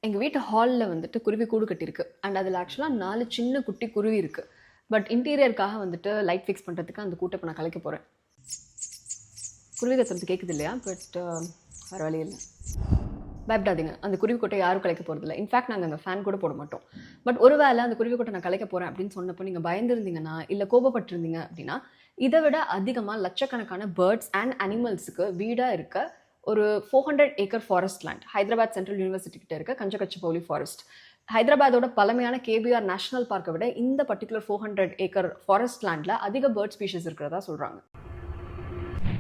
எங்கள் வீட்டு ஹாலில் வந்துட்டு குருவி கூடு கட்டியிருக்கு. அண்ட் அதில் ஆக்சுவலாக 4 சின்ன குட்டி குருவி இருக்குது. பட் இன்டீரியருக்காக வந்துட்டு லைட் ஃபிக்ஸ் பண்ணுறதுக்கு அந்த கூட்டை இப்போ நான் கலைக்க போகிறேன். குருவி கத்துறது கேட்குது இல்லையா? பட் வேறு வழி இல்லை. பயப்படாதீங்க, அந்த குருவி கொட்டை யாரும் கலைக்க போகிறதில்ல. இன்ஃபேக்ட் நாங்கள் அங்கே ஃபேன் கூட போட மாட்டோம். பட் ஒரு வேளை அந்த குருவி கொட்டை நான் கலைக்க போகிறேன் அப்படின்னு சொன்னப்போ நீங்கள் பயந்துருந்தீங்கன்னா இல்லை கோபப்பட்டிருந்தீங்க அப்படின்னா, இதை விட அதிகமாக லட்சக்கணக்கான பேர்ட்ஸ் அண்ட் அனிமல்ஸுக்கு வீடாக இருக்க ஒரு 400 acre forest land Hyderabad central university கிட்ட இருக்க கஞ்சகச்சபௌலி ஃபாரஸ்ட். ஹைதராபாத்தோட பழமையான கேபிஆர் நேஷனல் பார்க்கை விட இந்த பர்டிகுலர் 400 ஏக்கர் ஃபாரஸ்ட் லேண்டில் அதிக பேர்ட் ஸ்பீஷிஸ் இருக்கிறதா சொல்கிறாங்க.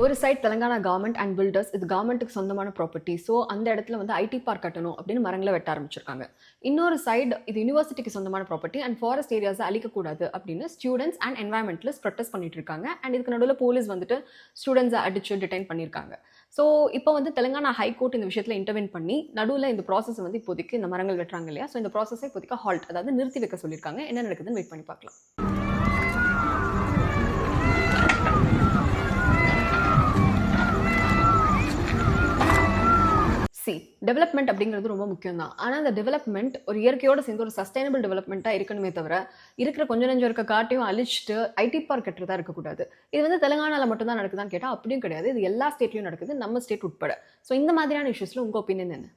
ஒரு side Telangana government and builders இது கவர்மெண்ட்டுக்கு சொந்தமான ப்ராப்பர்ட்டி. ஸோ அந்த இடத்துல வந்து ஐடி பார்க் கட்டணும் அப்படின்னு மரங்களை வெட்ட ஆரம்பிச்சிருக்காங்க. இன்னொரு சைடு இது யூனிவர்சிட்டிக்கு சொந்தமான ப்ராப்பர்ட்டி அண்ட் ஃபாரஸ்ட் ஏரியாஸை அழிக்கக்கூடாது அப்படின்னு ஸ்டூடெண்ட்ஸ் அண்ட் என்வாயன்மெண்டலிஸ்ட் ப்ரொட்டஸ்ட் பண்ணிட்டு இருக்காங்க. அண்ட் இதுக்கு நடுவில் போலீஸ் வந்துட்டு ஸ்டூடெண்ட்ஸை அடிச்சு டிடைன் பண்ணியிருக்காங்க. ஸோ இப்போ வந்து தெலங்கானா ஹைகோர்ட் இந்த விஷயத்தில் இன்டர்வென் பண்ணி நடுவில் இந்த ப்ராசஸ் வந்து இப்போதைக்கு இந்த மரங்கள் வெட்டுறாங்க இல்லையா, ஸோ இந்த ப்ராசஸை இப்போதைக்கு ஹால்ட், அதாவது நிறுத்தி வைக்க சொல்லியிருக்காங்க. என்ன நடக்குதுன்னு வெயிட் பண்ணி பார்க்கலாம். டெவலப்மெண்ட் அப்படிங்கிறது ரொம்ப முக்கியம் தான். ஆனால் அந்த டெவலப்மெண்ட் ஒரு இயற்கையோட சேர்ந்து ஒரு சஸ்டைனபிள் டெவலப்மெண்ட்டாக இருக்கணுமே தவிர இருக்கிற கொஞ்சம் நெஞ்சம் இருக்க காட்டையும் அழிச்சிட்டு ஐடி பார்க் கட்டுறதா இருக்கக்கூடாது. இது வந்து தெலங்கானாவில் மட்டும்தான் நடக்குதான்னு கேட்டால் அப்படியும் கிடையாது. இது எல்லா ஸ்டேட்லையும் நடக்குது, நம்ம ஸ்டேட் உட்பட. ஸோ இந்த மாதிரியான இஷ்யூஸில் உங்கள் ஒப்பீனியன் என்ன?